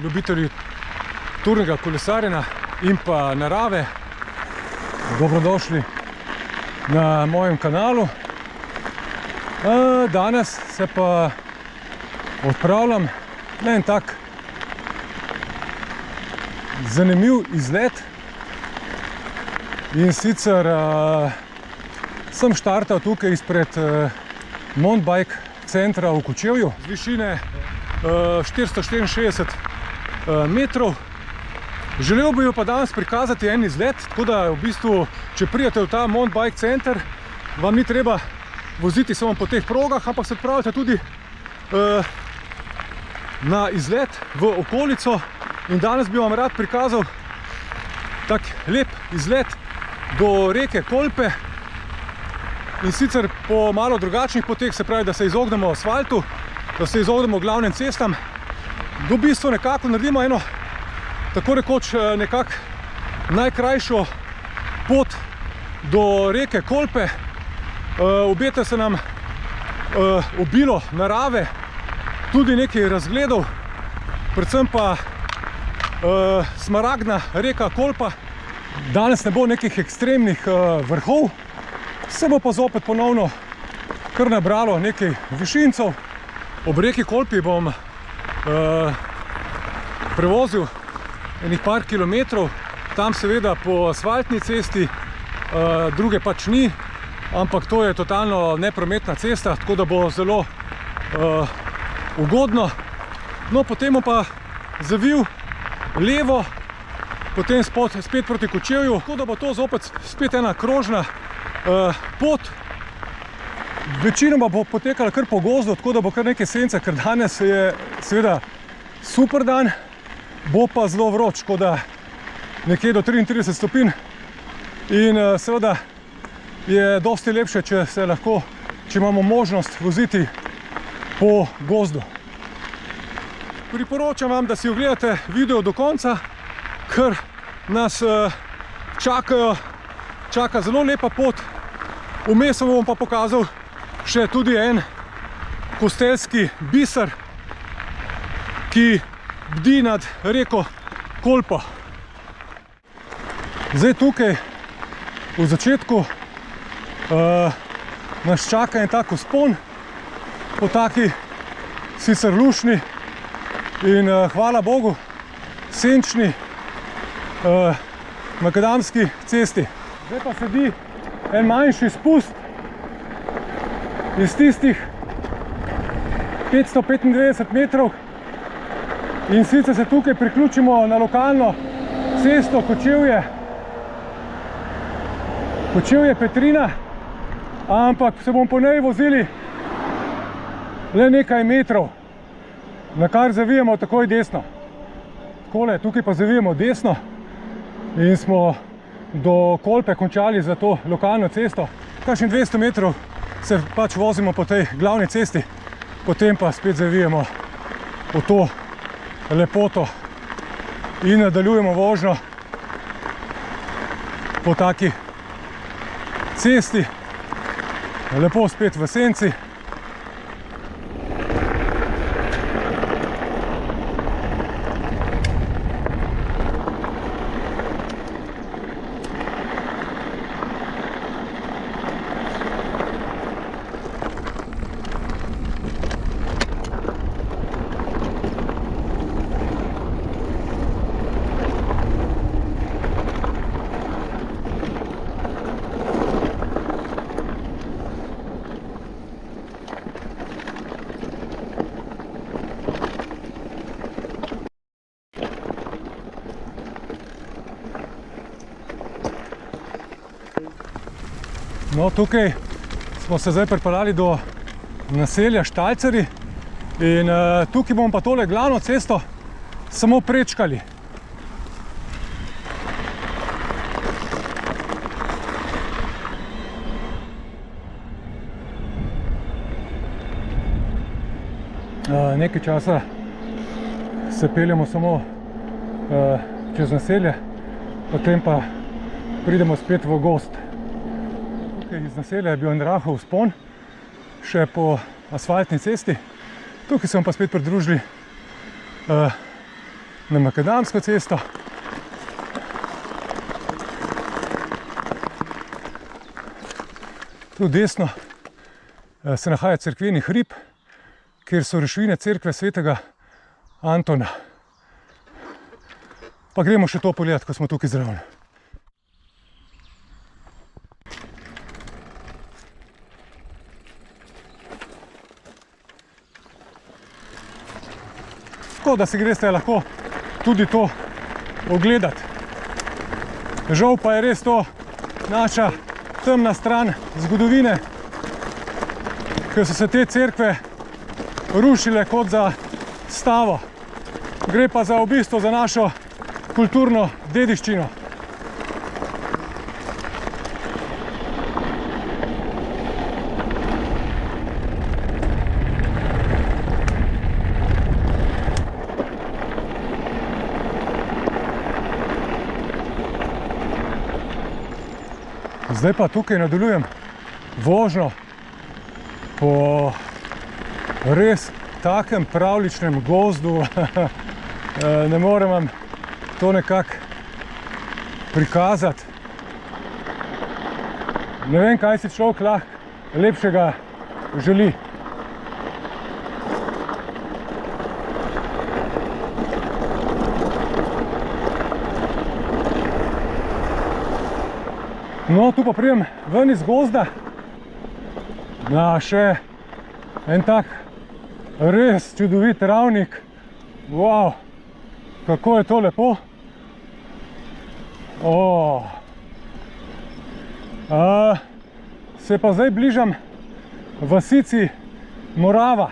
ljubitelji turnega kolesarjenja in pa narave, dobrodošli na mojem kanalu. Danes se pa odpravljam na en tak zanimiv izlet. In sicer sem štartal tukaj izpred mountainbike centra v Kočevju z višine 464 metrov. Želel bi jo pa danes prikazati en izlet, tako da v bistvu, če pridete v ta mountainbike center, vam ni treba voziti samo po teh progah, ampak se odpravite tudi na izlet v okolico. In danes bi vam rad prikazal tak lep izlet do reke Kolpe. In sicer po malo drugačnih poteh, se pravi, da se izognemo asfaltu, da se izognemo glavnim cestam. Do bistvu nekako naredimo eno, tako rekoč, nekako najkrajšo pot do reke Kolpe. Obeta se nam obilo narave, tudi nekaj razgledov, predvsem pa smaragdna reka Kolpa. Danes ne bo nekih ekstremnih vrhov, se bo pa zopet ponovno kar nabralo nekaj višincev. Ob reki Kolpi bom prevozil enih par kilometrov, tam seveda po asfaltni cesti, druge pač ni, ampak to je totalno neprometna cesta, tako da bo zelo ugodno. No, potem bom pa zavil levo, potem spet proti Kočevju, tako da bo to zopet spet ena krožna pot. Večinoma bo potekala kar po gozdu, tako da bo kar nekaj sence, ker danes je seveda super dan, bo pa zelo vroč, tako da nekje do 33 stopinj. In seveda je dosti lepše, če imamo možnost voziti po gozdu. Priporočam vam, da si ogledate video do konca, ker nas čaka zelo lepa pot. Vmes vam bom pa pokazal še tudi en kosteljski biser, ki bdi nad reko Kolpo. Zdaj tukaj v začetku nas čaka en tak vzpon, po taki sicer lušni in hvala Bogu senčni makadamski cesti. Zdaj pa sledi en manjši spust iz tistih 595 metrov in sicer se tukaj priključimo na lokalno cesto Kočevje-Petrina, ampak se bomo po njej vozili le nekaj metrov, na kar zavijemo takoj desno. Takole, tukaj pa zavijemo desno in smo do Kolpe končali za to lokalno cesto. Kakšnih 200 metrov se pač vozimo po tej glavni cesti, potem pa spet zavijemo v to lepoto in nadaljujemo vožnjo po taki cesti, lepo spet v senci. No, tukaj smo se zdaj pripeljali do naselja Štalceri in tukaj bomo pa tole glavno cesto samo prečkali. Nekaj časa se peljemo samo čez naselje, potem pa pridemo spet v gozd. Tukaj iz naselja je bil en rahel vzpon, še po asfaltni cesti. Tukaj se bomo pa spet pridružili na makadamsko cesto. Tu desno se nahaja cerkveni hrib, kjer so ruševine cerkve svetega Antona. Pa gremo še to pogledati, ko smo tukaj zraven. Tako da si greste lahko tudi to ogledati. Žal pa je res to naša temna stran zgodovine, ker so se te cerkve rušile kot za stavo. Gre pa za v bistvu za našo kulturno dediščino. Zdaj pa tukaj nadaljujem vožnjo po res takem pravljičnem gozdu. Ne morem vam to nekako prikazati. Ne vem, kaj si človek lahko lepšega želi. No, tu pa pridem ven iz gozda na še en tak res čudovit travnik. Wow, kako je to lepo. Se pa zdaj bližam vasici Morava.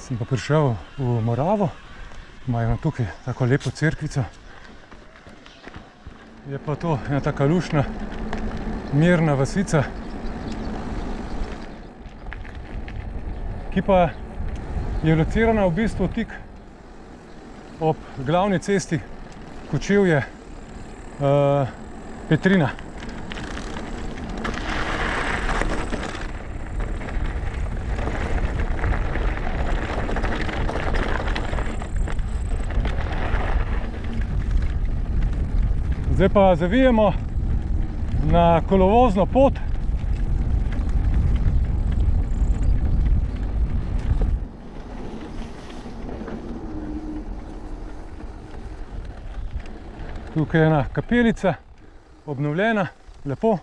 Sem pa prišel v Moravo, imajo tukaj tako lepo cerkvico. Je pa to ena taka luštna, mirna vasica, ki pa je locirana v bistvu tik ob glavni cesti Kočevje-Petrina. Zdaj pa zavijemo na kolovozno pot. Tukaj je ena kapelica, obnovljena, lepo.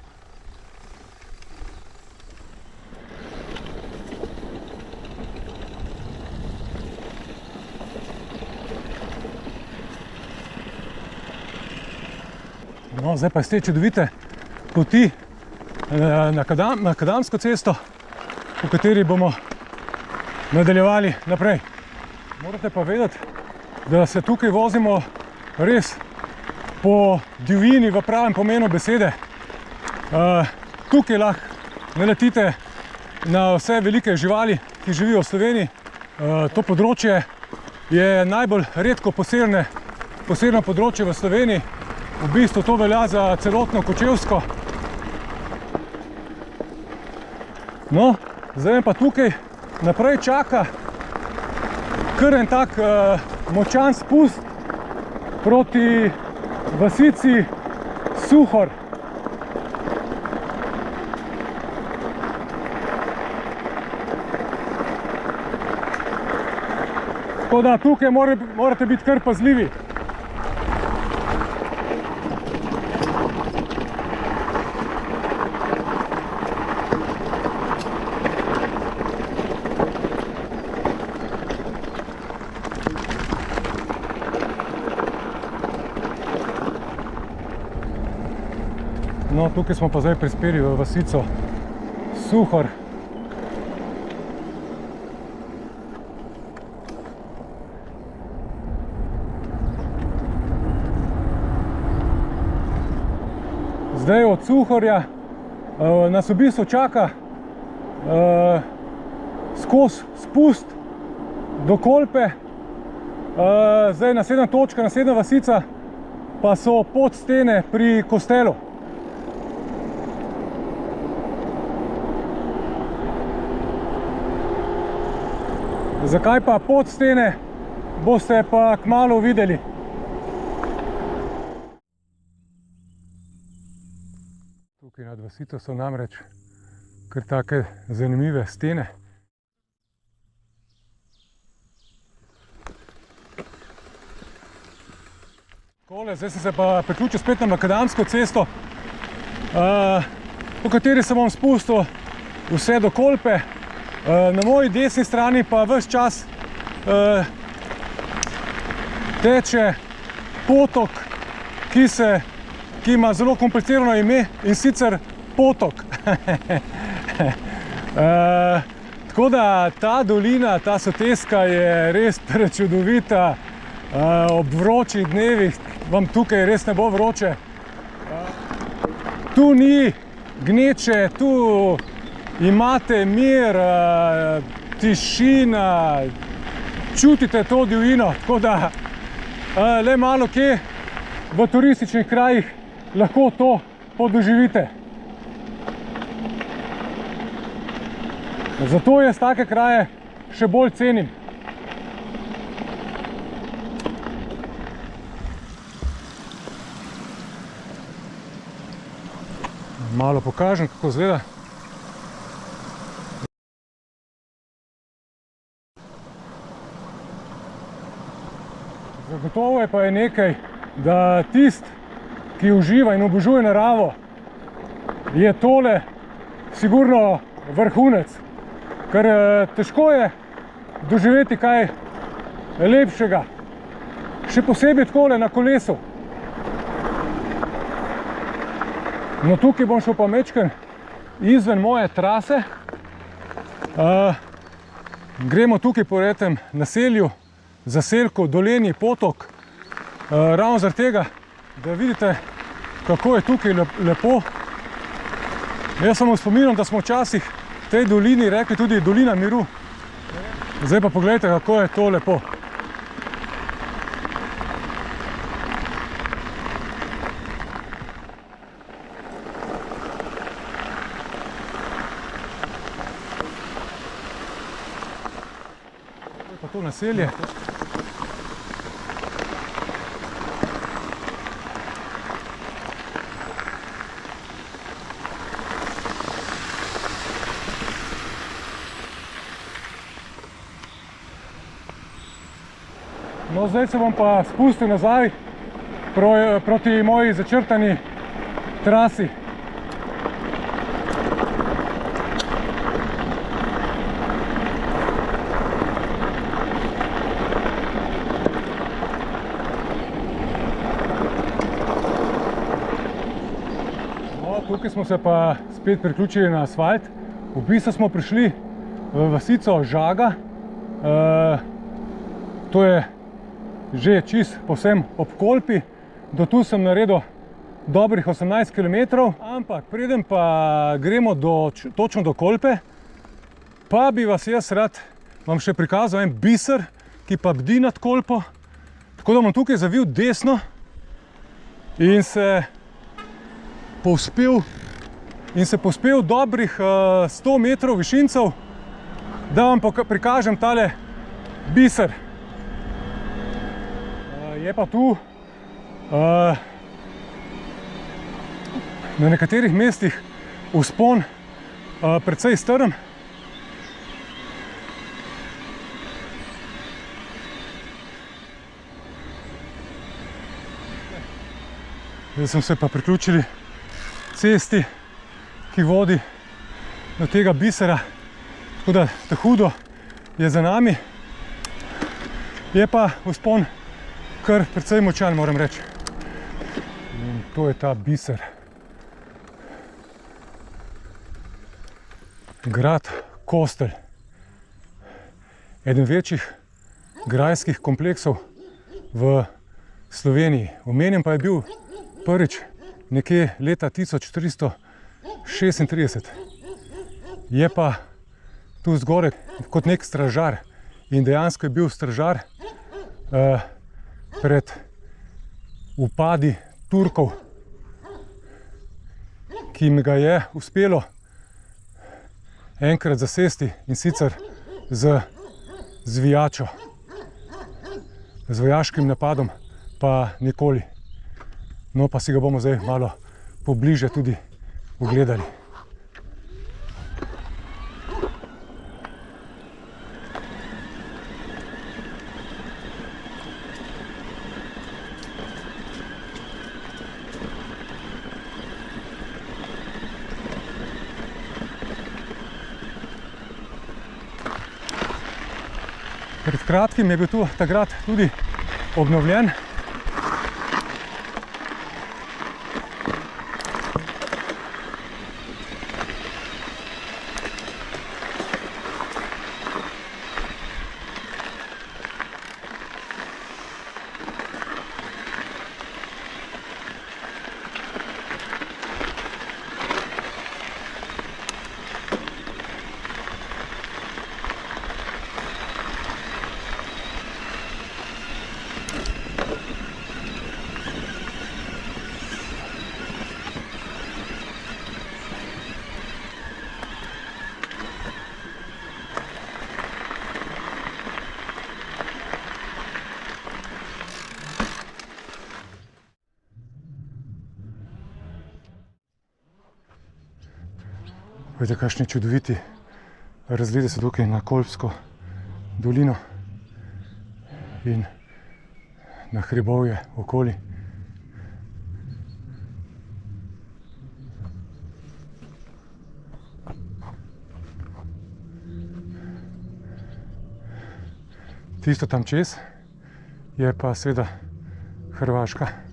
No, zdaj pa iz te čudovite poti na makadamsko cesto, po kateri bomo nadaljevali naprej. Morate pa vedeti, da se tukaj vozimo res po divjini v pravem pomenu besede. Tukaj lahko naletite na vse velike živali, ki živijo v Sloveniji. To področje je najbolj redko poselno področje v Sloveniji. V bistvu to velja za celotno Kočevsko. No, zdaj pa tukaj naprej čaka kar en tak močan spust proti vasici Suhor. Tako da tukaj morate biti kar pazljivi. No, tukaj smo pa zdaj prispeli v vasico Suhor. Zdaj od Suhorja nas v bistvu čaka skozi spust do Kolpe. Zdaj naslednja točka, naslednja vasica pa so Podstene pri Kostelu. Zakaj pa Podstene, boste pa kmalu videli. Tukaj nad vasico so namreč kar take zanimive stene. Zdaj sem se pa priključil spet na makadamsko cesto, po kateri se bom spustil vse do Kolpe. Na moji desni strani pa ves čas teče potok, ki ima zelo komplicirano ime, in sicer Potok. Tako da ta dolina, ta soteska je res prečudovita. Ob vročih dnevih vam tukaj res ne bo vroče. Tu ni gneče, tu imate mir, tišina, čutite to divjino, tako da le malo kje v turističnih krajih lahko to podoživite. Zato jaz take kraje še bolj cenim. Malo pokažem, kako izgleda. Zagotovo je pa nekaj, da tisti, ki uživa in obožuje naravo, je tole sigurno vrhunec. Ker težko je doživeti kaj lepšega. Še posebej takole na kolesu. No, tukaj bom šel pa mečken izven moje trase. Gremo tukaj po tem naselju, zaselku Dolenji Potok. Ravno zaradi tega, da vidite, kako je tukaj lepo. Jaz sem spominjam, da smo včasih tej dolini rekli tudi Dolina miru. Zdaj pa pogledajte, kako je to lepo. To je pa to naselje. No, zdaj se bom pa spustil nazaj proti moji začrtani trasi. No, tukaj smo se pa spet priključili na asfalt. V bistvu smo prišli v vasico Žaga. To je že čist povsem ob Kolpi. Do tu sem naredil dobrih 18 km, ampak preden pa gremo točno do Kolpe, pa bi vas jaz rad vam še prikazal en biser, ki pa bdi nad Kolpo. Tako da bom tukaj zavil desno in se povzpel dobrih 100 metrov višincev, da vam prikažem tale biser. Je pa tu na nekaterih mestih vzpon precej strm. Zdaj smo se pa priključili cesti, ki vodi do tega bisera, tako da hudo je za nami. Je pa vzpon kar precej močan, moram reči. In to je ta biser. Grad Kostelj. Eden večjih grajskih kompleksov v Sloveniji. Omenjen pa je bil prvič nekje leta 1436. Je pa tu zgoraj kot nek stražar in dejansko je bil stražar pred upadi Turkov, ki jim ga je uspelo enkrat zasesti, in sicer z zvijačo. Z vojaškim napadom pa nikoli. No, pa si ga bomo zdaj malo pobliže tudi ogledali. Pred kratkim je bil tu ta grad tudi obnovljen. Vidite, kakšni čudoviti razgledi so tukaj na Kolpsko dolino in na hribovje okoli. Tisto tam čez je pa seveda Hrvaška.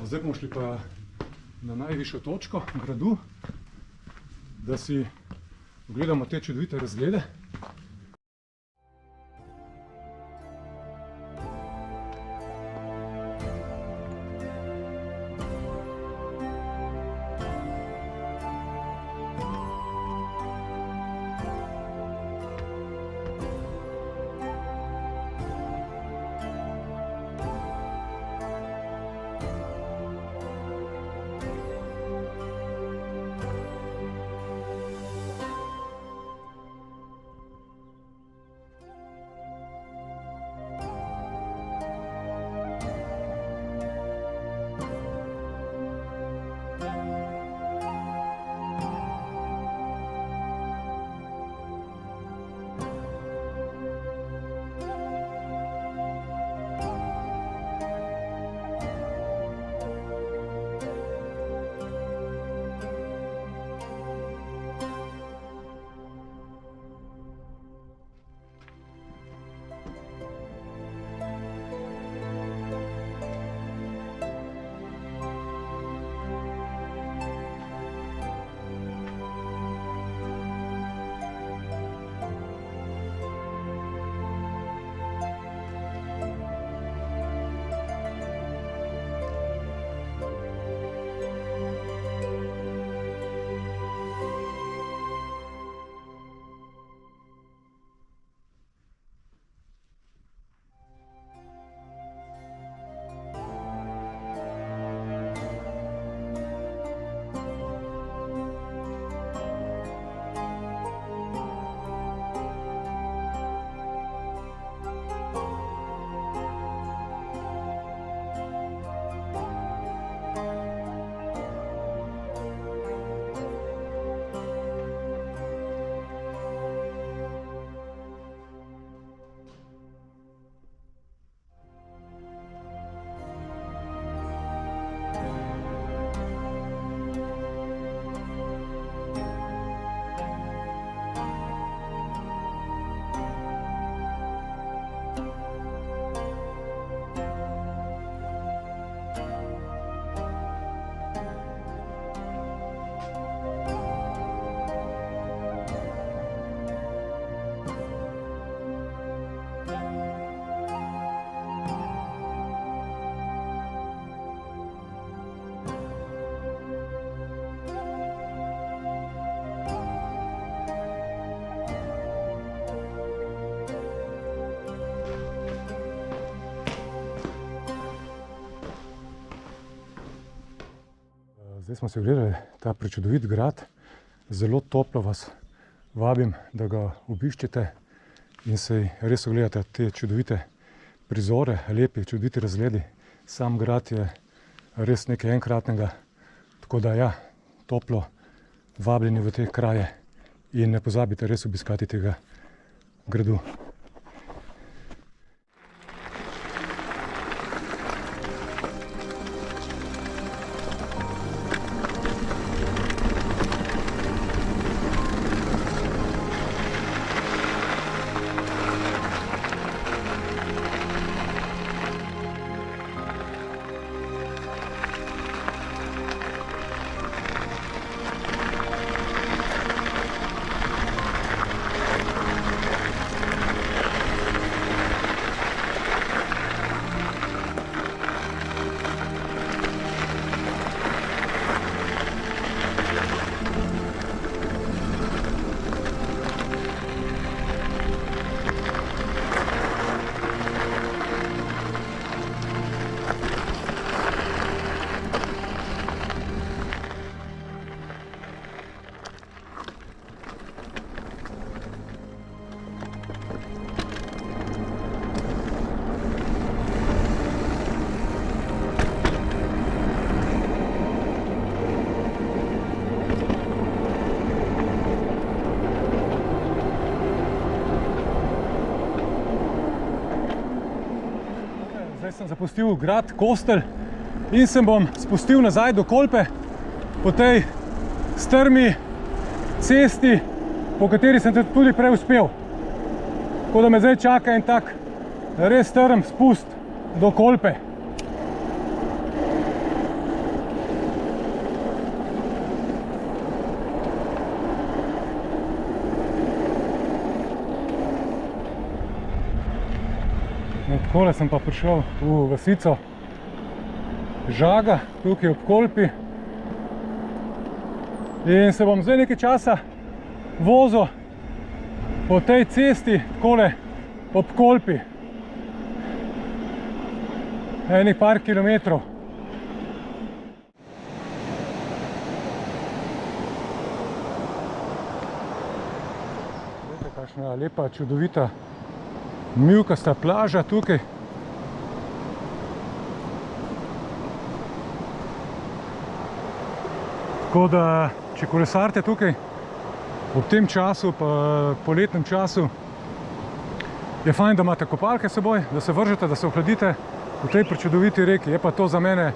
Zdaj bomo šli pa na najvišjo točko gradu, da si ogledamo te čudovite razglede. Zdaj smo si ogledali ta prečudovit grad. Zelo toplo vas vabim, da ga obiščete in se res ogledate te čudovite prizore, lepi, čudoviti razgledi. Sam grad je res nekaj enkratnega, tako da ja, toplo vabljeni v te kraje in ne pozabite res obiskati tega gradu. Zdaj sem zapustil grad Kostelj in se bom spustil nazaj do Kolpe po tej strmi cesti, po kateri sem tudi prej uspel. Tako da me zdaj čaka en tak res strm spust do Kolpe. Takole sem pa prišel v vasico Žaga, tukaj ob Kolpi. In se bom zdaj nekaj časa vozil po tej cesti, takole ob Kolpi. Enih par kilometrov. Vidite, kakšna lepa, čudovita mivkasta plaža tukaj. Tako da, če kolesarite tukaj ob tem času, pa poletnem času, je fajn, da imate kopalke s seboj, da se vržete, da se ohladite v tej prečudoviti reki. Je pa to za mene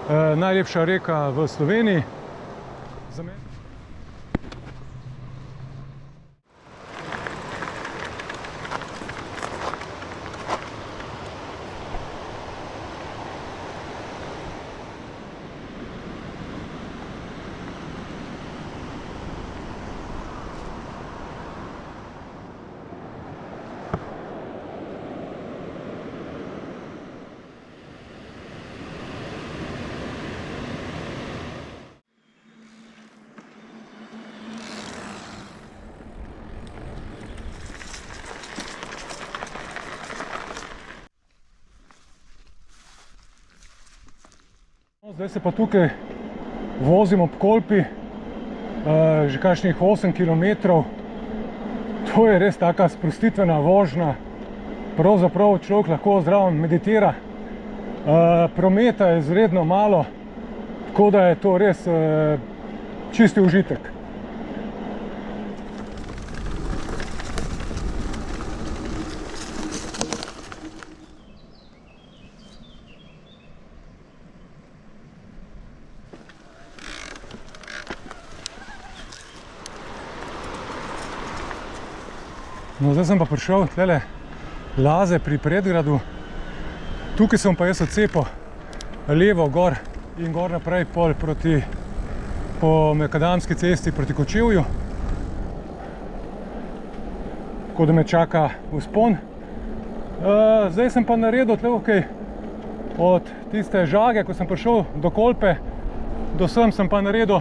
najlepša reka v Sloveniji. Za mene. Zdaj se pa tukaj vozim ob Kolpi, že kakšnih 8 km. To je res taka sprostitvena vožnja. Pravzaprav človek lahko zraven meditira. Prometa je izredno malo, tako da je to res čisti užitek. No, zdaj sem pa prišel tele Laze pri predgradu. Tukaj sem pa jaz odcepil levo gor in gor naprej pol proti po makadamski cesti proti Kočevju. Tako da me čaka vzpon. Zdaj sem pa naredil tukaj od tiste Žage, ko sem prišel do Kolpe, do sem pa naredil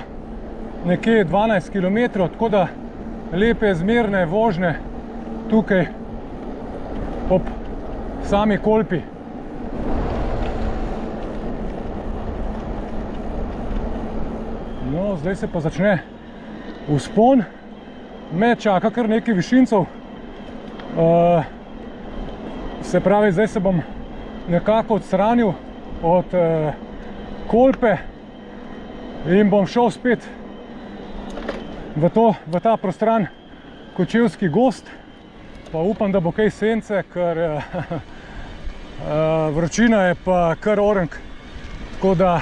nekje 12 km, tako da lepe zmerne vožnje tukaj ob sami Kolpi. No, zdaj se pa začne vzpon. Me čaka kar nekaj višincev. Se pravi, zdaj se bom nekako odstranil od Kolpe in bom šel spet v ta prostran Kočevski gozd. Pa upam, da bo kaj sence, ker vročina je pa kar orenk. Tako da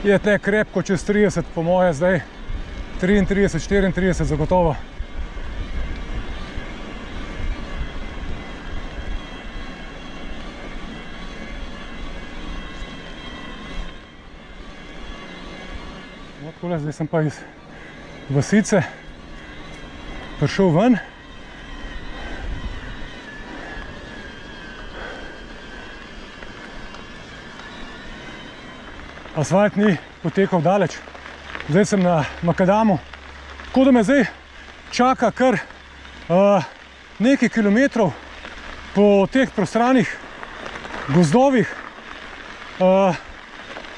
je tle krepko čez 30, po moje zdaj 33, 34 zagotovo. No, takole, zdaj sem pa iz vasice prišel ven. Asfalt ni potekal daleč. Zdaj sem na makadamu. Tako da me zdaj čaka kar nekaj kilometrov po teh prostranih gozdovih.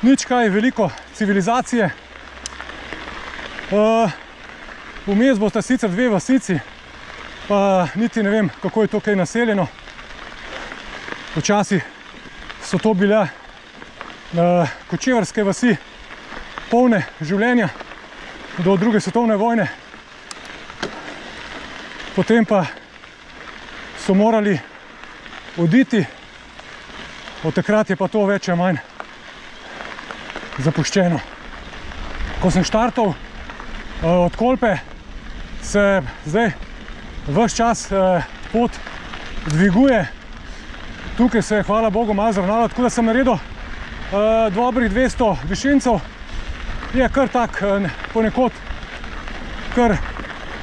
Nič kaj veliko civilizacije. Vmes bosta sicer dve vasici, pa niti ne vem, kako je to kaj naseljeno. Včasih so to bile kočevarske vasi, polne življenja do druge svetovne vojne. Potem pa so morali oditi, od takrat je pa to več ali manj zapuščeno. Ko sem štartal od Kolpe, se zdaj ves čas pot dviguje. Tukaj se je, hvala Bogu, malo zravnalo, tako da sem naredil dobrih 200 višincev. Je kar tak ponekod, kar,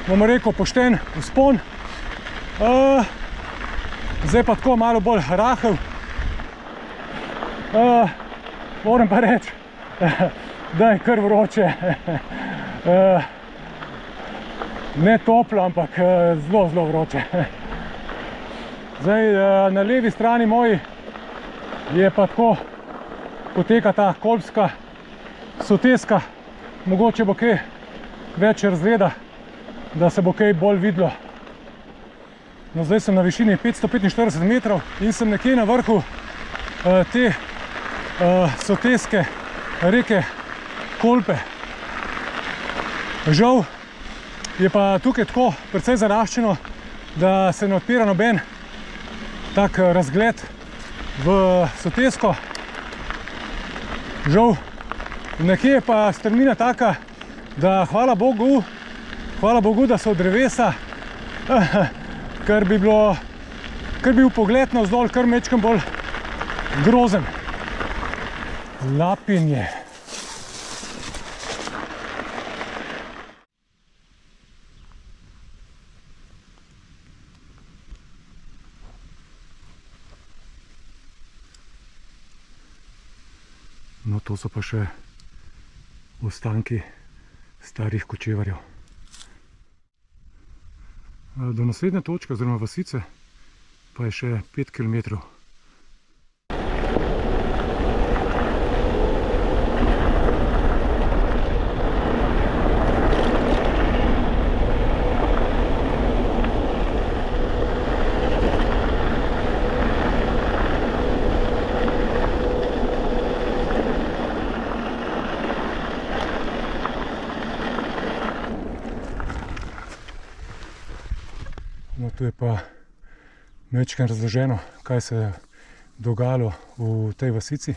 bomo rekel, pošten vzpon. Zdaj pa tako malo bolj rahel. Moram pa reči, da je kar vroče. Ne toplo, ampak zelo, zelo vroče. Zdaj, na levi strani moji je pa tako poteka ta kolpska soteska. Mogoče bo kaj več razgleda, da se bo kaj bolj videlo. No, zdaj sem na višini 545 metrov in sem nekje na vrhu te soteske reke Kolpe. Žal je pa tukaj tako precej zaraščeno, da se ne odpira noben tak razgled v sotesko. Žal, nekje je pa strmina taka, da hvala Bogu, da so drevesa, ker bi bil pogled navzdol kar mečkam bolj grozen. Lapinje. No, to so pa še ostanki starih kočevarjev. Do naslednje točke oziroma vasice pa je še 5 kilometrov. No, tu je pa majčkeno razloženo, kaj se je dogajalo v tej vasici,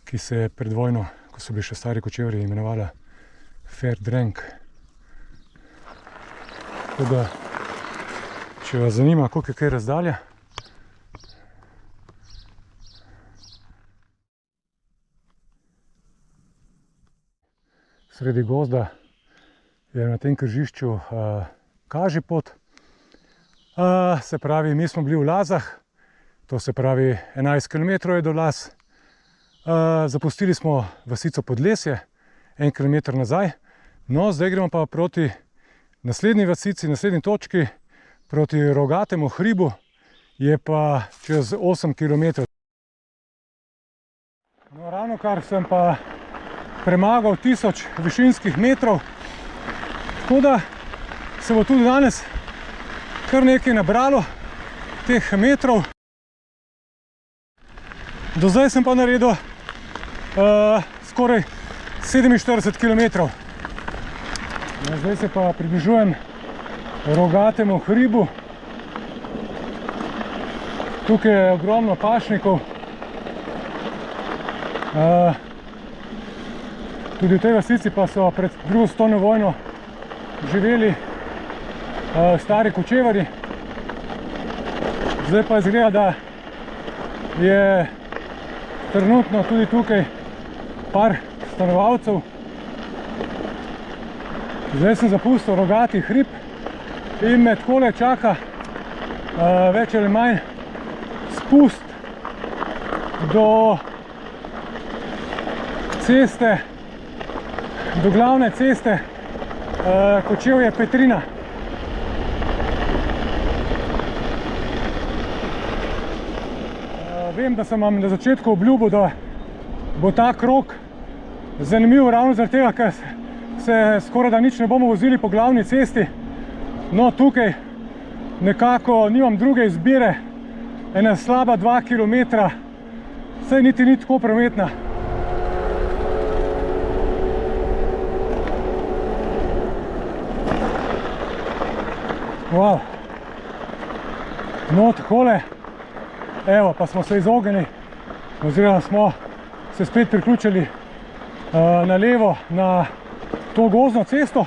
ki se je pred vojno, ko so bili še stari kočevarji, imenovala Ferdrenk. Tako da, če vas zanima, koliko je kaj razdalja, sredi gozda je na tem križišču Kažipot. Se pravi, mi smo bili v Lazah, to se pravi 11 km je do Laz. Zapustili smo vasico Podlesje, 1 km nazaj. No, zdaj gremo pa proti naslednji vasici, naslednji točki, proti Rogatemu hribu, je pa čez 8 km. No, ravnokar sem pa premagal 1000 višinskih metrov. Tako da se bo tudi danes kar nekaj nabralo teh metrov. Do zdaj sem pa naredil skoraj 47 km. Zdaj se pa približujem Rogatemu hribu. Tukaj je ogromno pašnikov. Tudi v tej vasici pa so pred drugo svetovno vojno živeli stari kočevarji. Zdaj pa izgleda, da je trenutno tudi tukaj par stanovalcev. Zdaj sem zapustil Rogati hrib in me takole čaka več ali manj spust do ceste, do glavne ceste Kočevje-Petrina. Vem, da sem vam na začetku obljubil, da bo ta krog zanimiv ravno zaradi tega, ker se skoraj da nič ne bomo vozili po glavni cesti. No, tukaj nekako nimam druge izbire, ena slaba 2 km, saj niti ni tako prometna. Wow. No, takole, evo, pa smo se izognili, oziroma smo se spet priključili na levo na to gozdno cesto,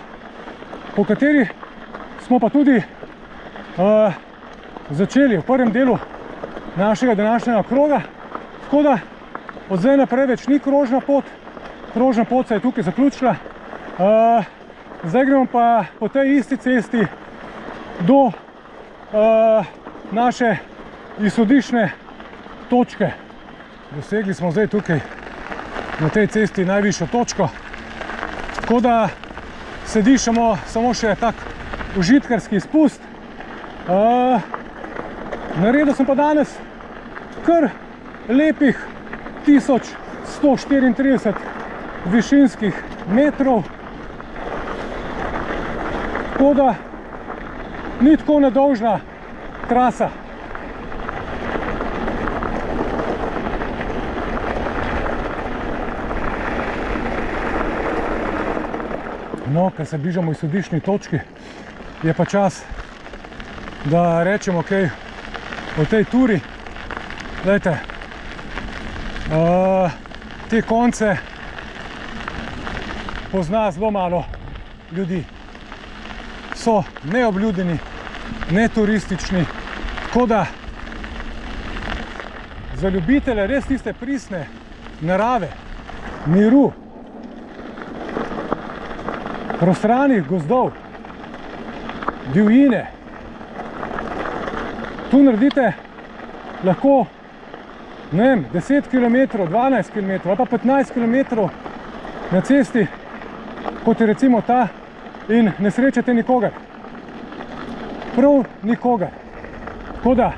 po kateri smo pa tudi začeli v prvem delu našega današnjega kroga. Tako da od zdaj naprej več ni krožna pot, krožna pot se je tukaj zaključila. Zdaj gremo pa po tej isti cesti do naše izhodiščne točke. Dosegli smo zdaj tukaj na tej cesti najvišjo točko, tako da se dišemo samo še tak užitkarski spust. Naredil sem pa danes kar lepih 1134 višinskih metrov, tako da ni tako nedolžna trasa. No, ker se bližamo izhodiščni točki, je pa čas, da rečemo kaj o tej turi. Glejte, te konce pozna zelo malo ljudi. So neobljudeni, neturistični, tako da za ljubitelje res tiste pristne narave, miru, prostranih gozdov, divjine, tu naredite lahko, ne vem, 10 km, 12 km ali pa 15 km na cesti, kot je recimo ta, in ne srečate nikogar. Prav nikogar. Tako da,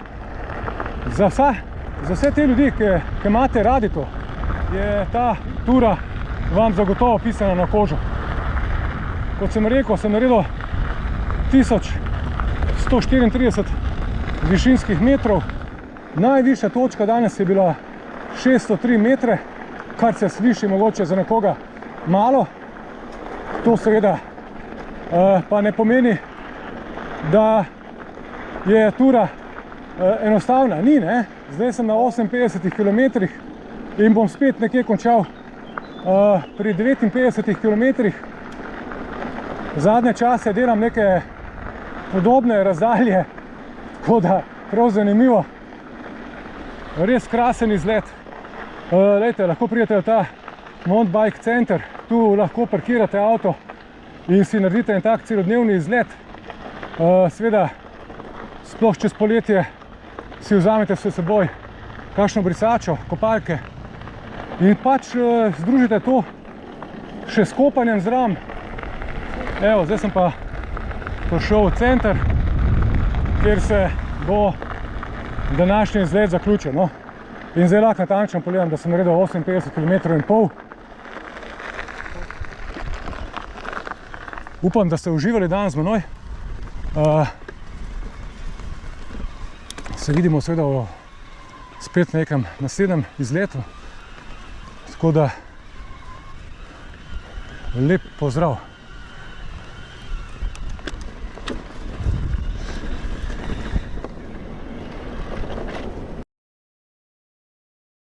za vse te ljudi, ki imate radi to, je ta tura vam zagotovo pisana na kožo. Kot sem rekel, sem naredil 1134 višinskih metrov. Najvišja točka danes je bila 603 metre, kar se sliši mogoče za nekoga malo. To seveda pa ne pomeni, da je tura enostavna. Ni, ne? Zdaj sem na 58 km in bom spet nekje končal pri 59 km. Zadnje čase delam neke podobne razdalje, tako da prav zanimivo. Res krasen izlet. Lejte, lahko pridete v ta Mountain Bike Center, tu lahko parkirate avto in si naredite en tak celodnevni izlet. Seveda, sploh čez poletje si vzamete s seboj kakšno brisačo, kopalke in pač združite to še s kopanjem zraven. Evo, zdaj sem pa prišel v center, kjer se bo današnji izlet zaključil. No? In zdaj lahko natančno pogledam, da sem naredil 58,5 km. Upam, da ste uživali danes z menoj. Se vidimo seveda spet na nekem naslednjem izletu. Tako da lep pozdrav.